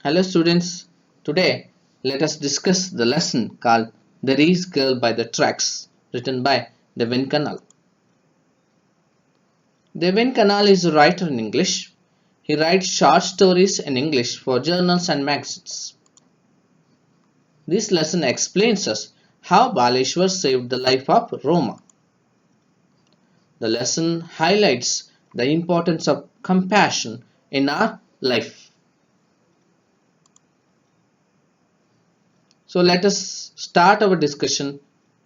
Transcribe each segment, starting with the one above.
Hello students, today let us discuss the lesson called There is Girl by the Tracks, written by Devin Canal. Devin Canal is a writer in English. He writes short stories in English for journals and magazines. This lesson explains us how Baleshwar saved the life of Roma. The lesson highlights the importance of compassion in our life. So let us start our discussion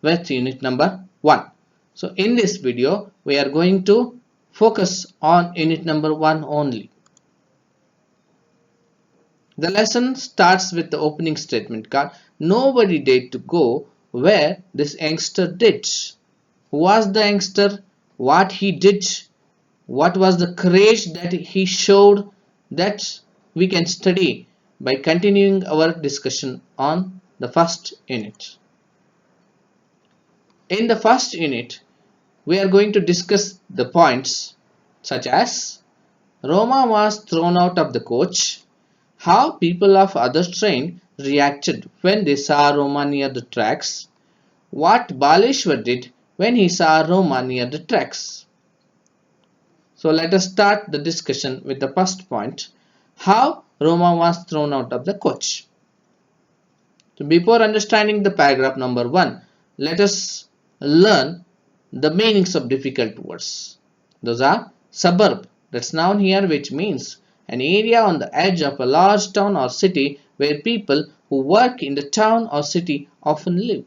with unit number 1. So in this video we are going to focus on unit number 1 only. The lesson starts with the opening statement called Nobody dared to go where this youngster did. Who was the youngster? What he did? What was the courage that he showed? That we can study by continuing our discussion on the first unit. In the first unit, we are going to discuss the points such as Roma was thrown out of the coach, how people of other train reacted when they saw Roma near the tracks, what Baleshwar did when he saw Roma near the tracks. So let us start the discussion with the first point, how Roma was thrown out of the coach. So before understanding the paragraph number 1, let us learn the meanings of difficult words. Those are suburb, that's noun here, which means an area on the edge of a large town or city where people who work in the town or city often live.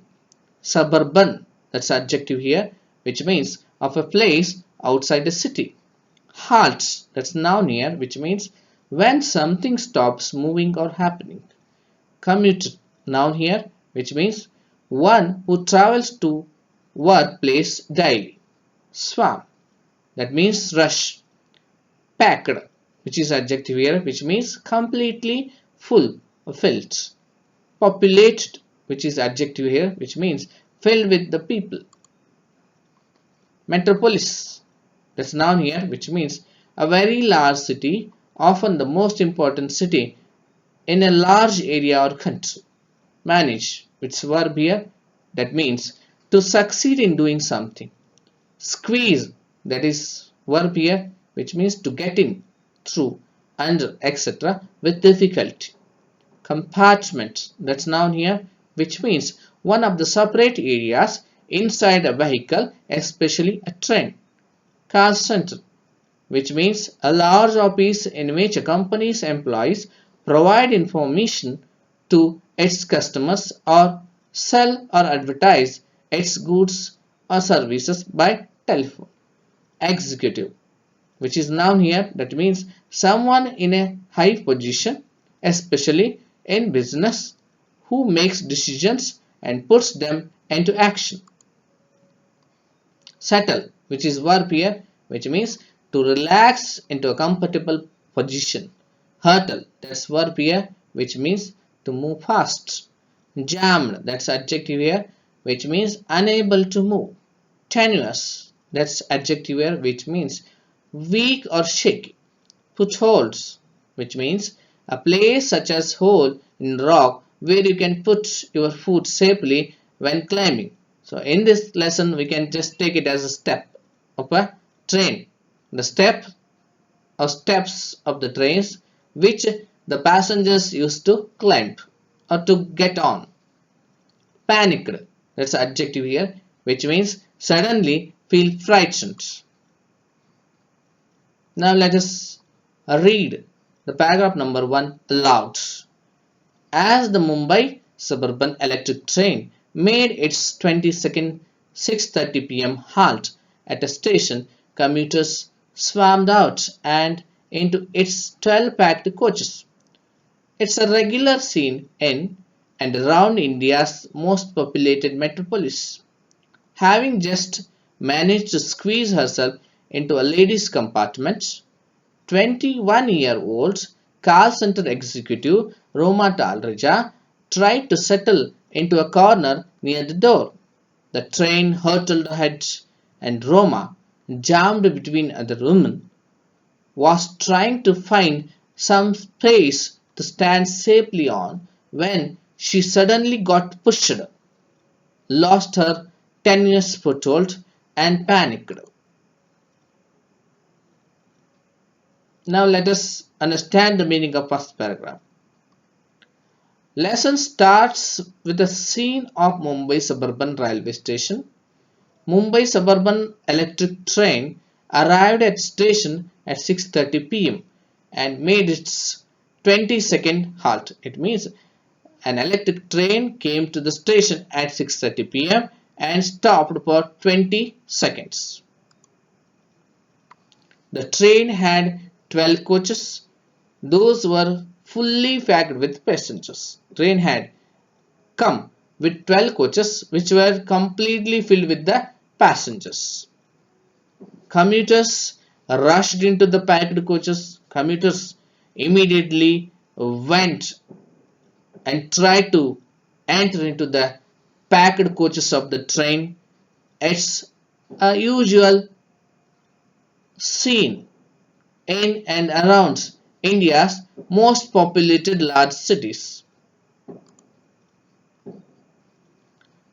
Suburban, that's adjective here, which means of a place outside the city. Halt, that's noun here, which means when something stops moving or happening. Commuter, noun here, which means one who travels to workplace daily. Swarm, that means rush. Packed, which is adjective here, which means completely full or filled. Populated, which is adjective here, which means filled with the people. Metropolis, that's noun here, which means a very large city, often the most important city in a large area or country. Manage, which is verb here, that means to succeed in doing something. Squeeze, that is verb here, which means to get in, through, under, etc. with difficulty. Compartment, that's noun here, which means one of the separate areas inside a vehicle, especially a train. Call center, which means a large office in which a company's employees provide information to its customers or sell or advertise its goods or services by telephone. Executive, which is noun here, that means someone in a high position, especially in business, who makes decisions and puts them into action. Settle, which is verb here, which means to relax into a comfortable position. Hurtle, that's verb here, which means to move fast. Jammed, that's adjective here, which means unable to move. Tenuous, that's adjective here, which means weak or shaky. Footholds, which means a place such as hole in rock where you can put your foot safely when climbing. So in this lesson we can just take it as a step of a train. The step or steps of the trains which the passengers used to climb or to get on. Panicked, that's adjective here, which means suddenly feel frightened. Now let us read the paragraph number 1 aloud. As the Mumbai suburban electric train made its 22nd 6:30 p.m. halt at a station, commuters swarmed out and into its 12 packed coaches. It's a regular scene in and around India's most populated metropolis. Having just managed to squeeze herself into a ladies' compartment, 21-year-old call center executive Roma Talreja tried to settle into a corner near the door. The train hurtled ahead, and Roma, jammed between other women, was trying to find some space to stand safely on when she suddenly got pushed, lost her tenuous foothold, and panicked. Now let us understand the meaning of first paragraph. Lesson starts with a scene of Mumbai Suburban Railway Station. Mumbai Suburban Electric Train arrived at station at 6:30 p.m. and made its 20-second halt. It means an electric train came to the station at 6:30 p.m. and stopped for 20 seconds. The train had 12 coaches. Those were fully packed with passengers. Train had come with 12 coaches which were completely filled with the passengers. Commuters rushed into the packed coaches. Commuters immediately went and tried to enter into the packed coaches of the train. It's a usual scene in and around India's most populated large cities.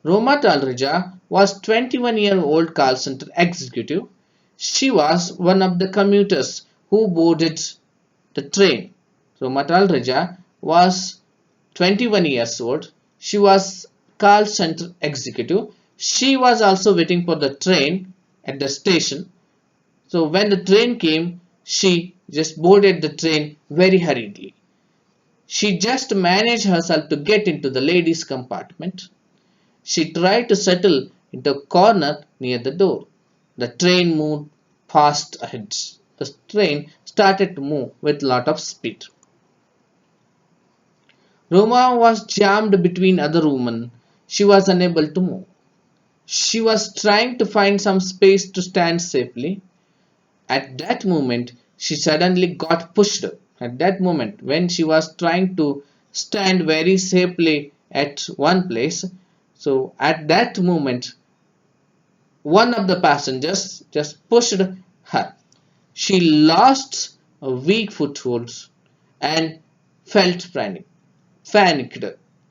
Roma Talreja was 21-year-old call center executive. She was one of the commuters who boarded the train. Roma Talreja was 21 years old. She was call center executive. She was also waiting for the train at the station. So when the train came, she just boarded the train very hurriedly. She just managed herself to get into the ladies' compartment. She tried to settle into a corner near the door. The train moved fast ahead. The train started to move with a lot of speed. Roma was jammed between other women. She was unable to move. She was trying to find some space to stand safely. At that moment, she suddenly got pushed. At that moment, when she was trying to stand very safely at one place, so at that moment, one of the passengers just pushed her. She lost a weak foothold and felt panicked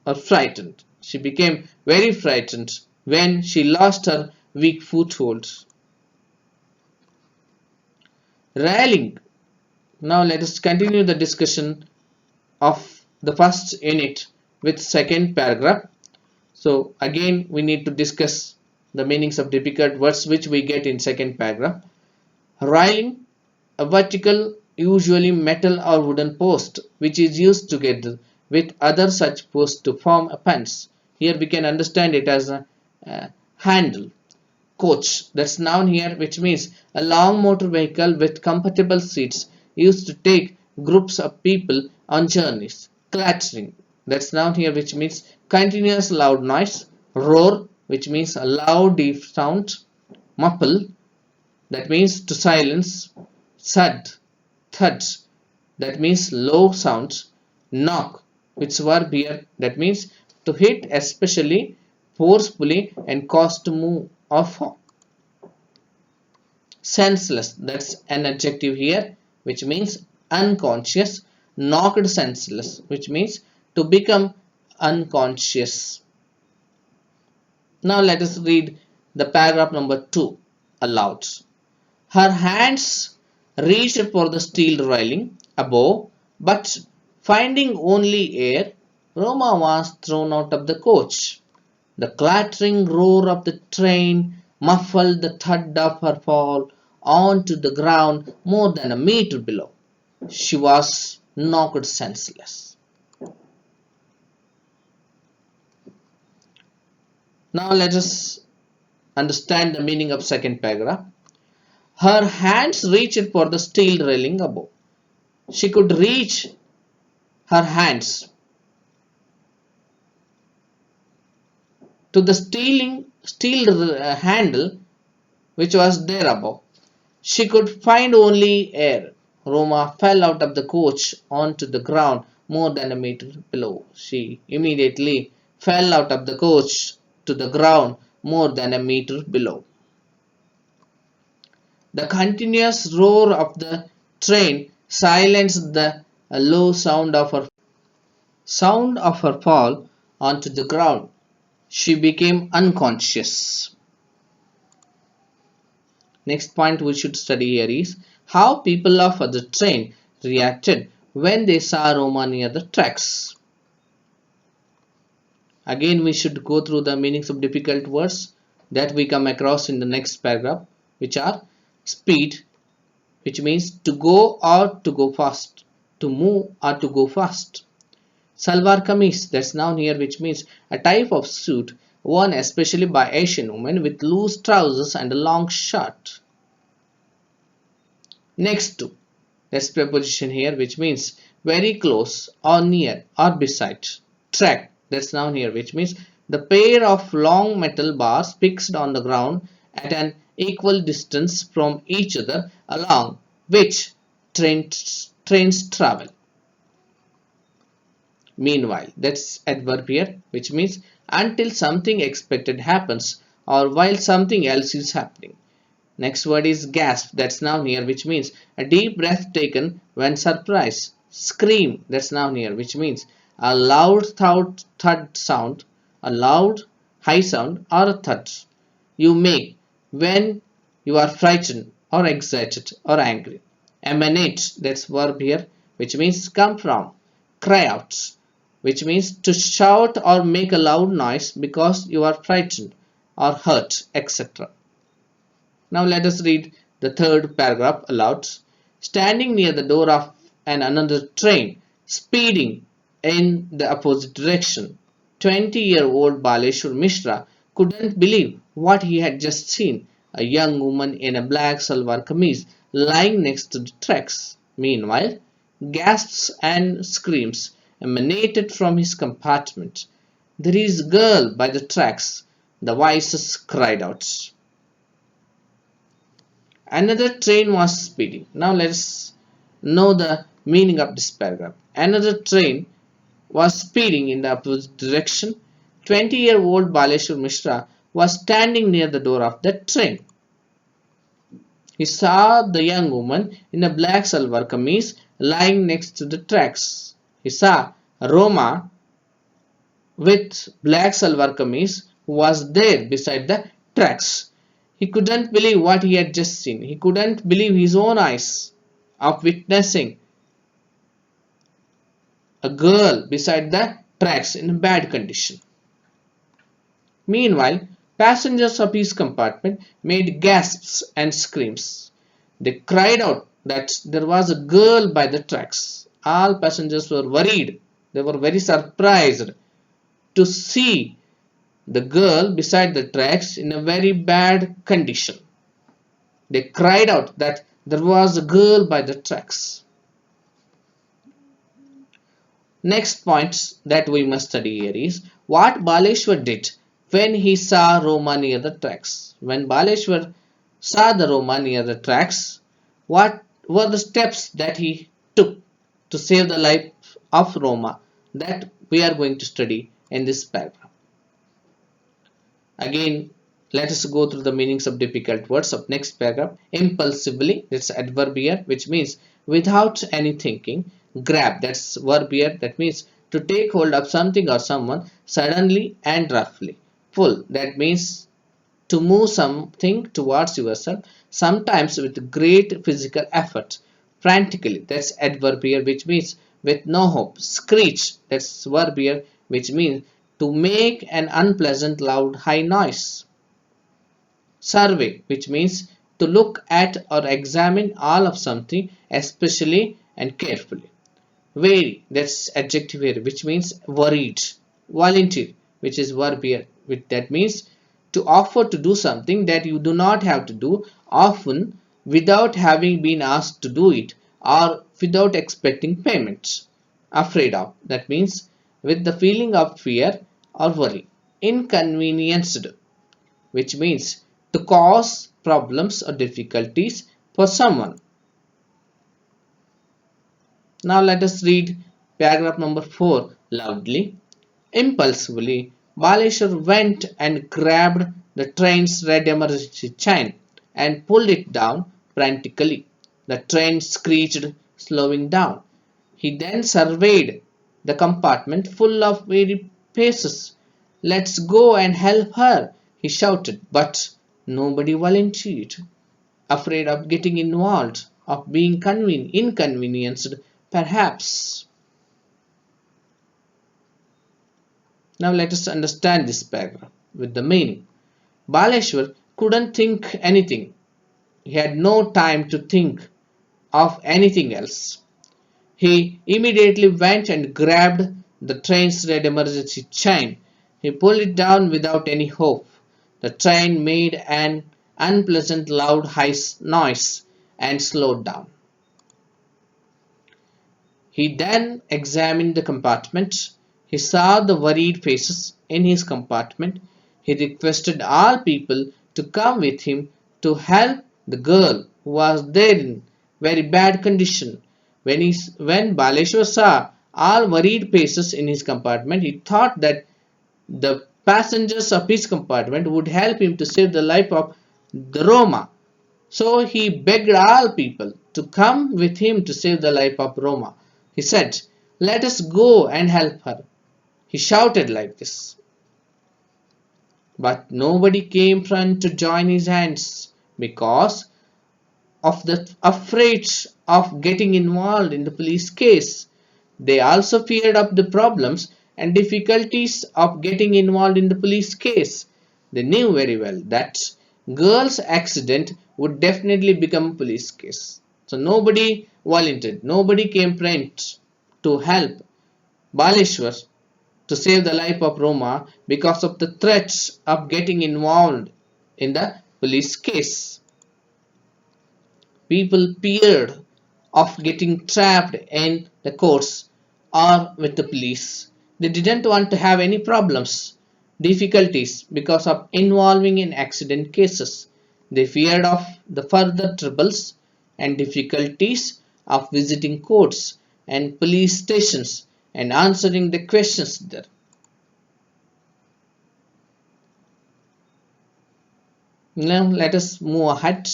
or frightened. She became very frightened when she lost her weak foothold. Railing. Now let us continue the discussion of the first unit with second paragraph. So again we need to discuss the meanings of difficult words which we get in second paragraph. Railing, a vertical, usually metal or wooden post which is used together with other such posts to form a fence. Here we can understand it as a handle. Coach, that's noun here, which means a long motor vehicle with comfortable seats used to take groups of people on journeys. Clattering, that's noun here, which means continuous loud noise. Roar, which means a loud deep sound. Muffle, that means to silence. Thud, thud, that means low sound. Knock, which verb here, that means to hit, especially forcefully, and cause to move or fall. Senseless, that's an adjective here, which means unconscious. Knocked senseless, which means to become unconscious. Now let us read the paragraph number 2 aloud. Her hands reached for the steel railing above, but finding only air, Roma was thrown out of the coach. The clattering roar of the train muffled the thud of her fall onto the ground more than a meter below. She was knocked senseless. Now let us understand the meaning of second paragraph. Her hands reached for the steel railing above. She could reach her hands to the steel handle which was there above. She could find only air. Roma fell out of the coach onto the ground more than a meter below. She immediately fell out of the coach to the ground more than a meter below. The continuous roar of the train silenced the low sound of her Sound of her fall onto the ground. She became unconscious. Next point we should study here is how people of the train reacted when they saw Roma near the tracks. Again, we should go through the meanings of difficult words that we come across in the next paragraph, which are speed, which means to go or to go fast, to move or to go fast. Salwar kameez, that's noun here, which means a type of suit worn especially by Asian women with loose trousers and a long shirt. Next to, that's preposition here, which means very close or near or beside. Track, that's noun here, which means the pair of long metal bars fixed on the ground at an equal distance from each other along which trains travel. Meanwhile, that's adverb here, which means until something expected happens or while something else is happening. Next word is gasp, that's noun here, which means a deep breath taken when surprised. Scream, that's noun here, which means a loud thud sound, a loud high sound or a thud you make when you are frightened or excited or angry. Emanate, that's verb here, which means come from. Cry out, which means to shout or make a loud noise because you are frightened or hurt, etc. Now let us read the third paragraph aloud. Standing near the door of another train, speeding in the opposite direction, 20-year-old Baleshwar Mishra couldn't believe what he had just seen, a young woman in a black salwar kameez lying next to the tracks. Meanwhile, gasps and screams emanated from his compartment. "There is a girl by the tracks," the voices cried out. Another train was speeding. Now let's know the meaning of this paragraph. Another train was speeding in the opposite direction. 20-year-old Baleshwar Mishra was standing near the door of that train. He saw the young woman in a black salwar kameez lying next to the tracks. He saw Roma with black salwar kameez who was there beside the tracks. He couldn't believe what he had just seen. He couldn't believe his own eyes of witnessing a girl beside the tracks in a bad condition. Meanwhile, passengers of his compartment made gasps and screams. They cried out that there was a girl by the tracks. All passengers were worried. They were very surprised to see the girl beside the tracks in a very bad condition. They cried out that there was a girl by the tracks. Next point that we must study here is what Baleshwar did when he saw Roma near the tracks. When Baleshwar saw the Roma near the tracks, what were the steps that he took to save the life of Roma? That we are going to study in this paragraph. Again, let us go through the meanings of difficult words of next paragraph. Impulsively, that's adverb here, which means without any thinking. Grab, that's verb here, that means to take hold of something or someone suddenly and roughly. Pull, that means to move something towards yourself, sometimes with great physical effort. Frantically, that's adverb here, which means with no hope. Screech, that's verb here, which means to make an unpleasant loud high noise. Survey, which means to look at or examine all of something especially and carefully. Wary, that's adjective here, which means worried. Volunteer, which is verb here, that means to offer to do something that you do not have to do, often without having been asked to do it or without expecting payment. Afraid of, that means with the feeling of fear or worry. Inconvenienced, which means to cause problems or difficulties for someone. Now let us read paragraph number 4 loudly. Impulsively, Baleshwar went and grabbed the train's red emergency chain and pulled it down frantically. The train screeched, slowing down. He then surveyed the compartment full of weary faces. "Let's go and help her," he shouted, but nobody volunteered, afraid of getting involved, of being inconvenienced, perhaps. Now let us understand this paragraph with the meaning. Baleshwar couldn't think anything. He had no time to think of anything else. He immediately went and grabbed the train's red emergency chain. He pulled it down without any hope. The train made an unpleasant loud noise and slowed down. He then examined the compartment. He saw the worried faces in his compartment. He requested all people to come with him to help the girl who was there in very bad condition. When Baleshwar saw all worried faces in his compartment, he thought that the passengers of his compartment would help him to save the life of the Roma. So he begged all people to come with him to save the life of Roma. He said, "Let us go and help her." He shouted like this. But nobody came front to join his hands because of the afraid of getting involved in the police case. They also feared of the problems and difficulties of getting involved in the police case. They knew very well that girl's accident would definitely become a police case. So nobody volunteered, nobody came front to help Baleshwar to save the life of Roma because of the threats of getting involved in the police case. People feared of getting trapped in the courts or with the police. They didn't want to have any problems, difficulties because of involving in accident cases. They feared of the further troubles and difficulties of visiting courts and police stations and answering the questions there. Now let us move ahead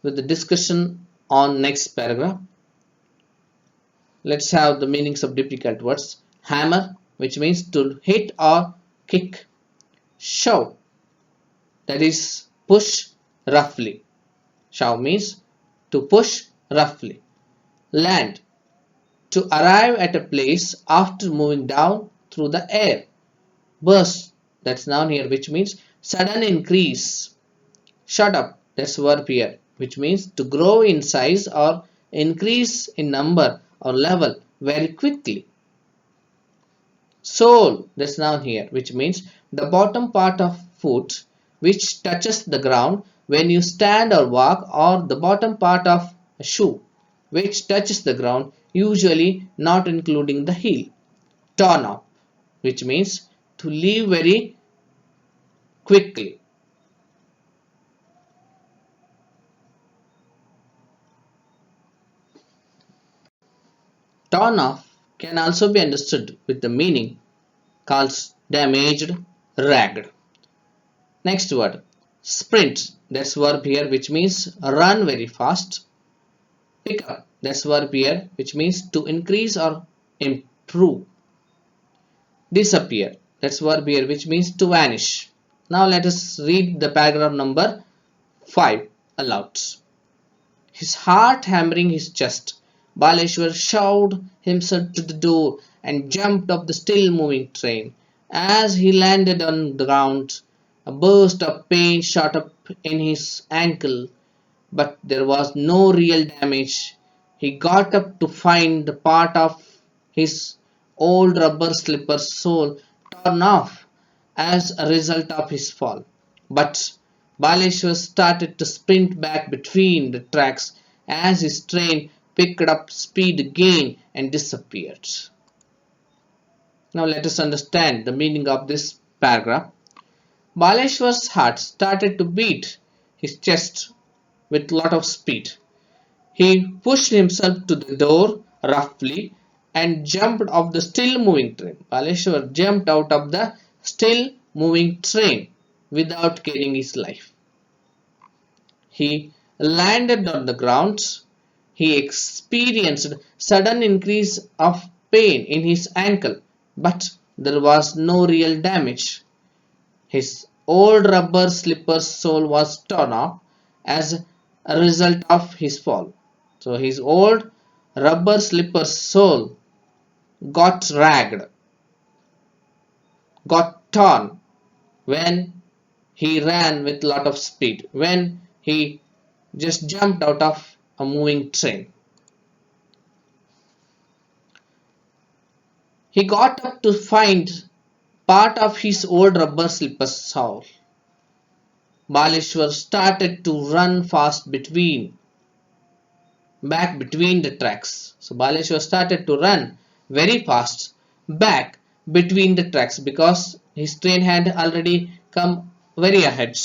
with the discussion on next paragraph. Let's have the meanings of difficult words. Hammer, which means to hit or kick. Shove, that is push roughly. Shove means to push roughly. Land, to arrive at a place after moving down through the air. Burst, that's noun here, which means sudden increase. Shut up, that's verb here, which means to grow in size or increase in number or level very quickly. Sole, that's noun here, which means the bottom part of foot which touches the ground when you stand or walk, or the bottom part of a shoe which touches the ground, usually not including the heel. Torn off, which means to leave very quickly. Torn off can also be understood with the meaning called damaged, ragged. Next word, sprint, that's verb here, which means run very fast. Pick up, that's verb here, which means to increase or improve. Disappear, that's verb here, which means to vanish. Now let us read the paragraph number 5 aloud. His heart hammering his chest, Baleshwar shoved himself to the door and jumped off the still moving train. As he landed on the ground, a burst of pain shot up in his ankle, but there was no real damage. He got up to find the part of his old rubber slipper sole torn off as a result of his fall. But Baleshwar started to sprint back between the tracks as his train picked up speed again and disappeared. Now let us understand the meaning of this paragraph. Baleshwar's heart started to beat his chest with a lot of speed. He pushed himself to the door roughly and jumped off the still moving train. Baleshwar jumped out of the still moving train without carrying his life. He landed on the ground. He experienced sudden increase of pain in his ankle, but there was no real damage. His old rubber slipper's sole was torn off as a result of his fall. So his old rubber slipper's sole got ragged, got torn when he ran with lot of speed, when he just jumped out of a moving train. He got up to find part of his old rubber slipper sole. Baleshwar started to run fast back between the tracks. So Baleshwar started to run very fast back between the tracks because his train had already come very ahead.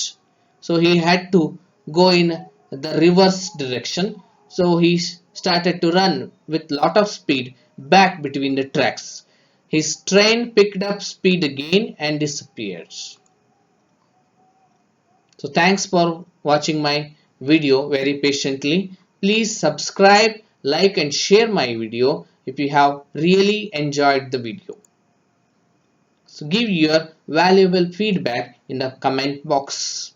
So he had to go in the reverse direction. So he started to run with lot of speed back between the tracks. His train picked up speed again and disappeared. So thanks for watching my video very patiently. Please subscribe, like and share my video if you have really enjoyed the video. So give your valuable feedback in the comment box.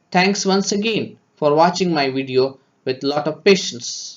Thanks once again for watching my video with lot of patience.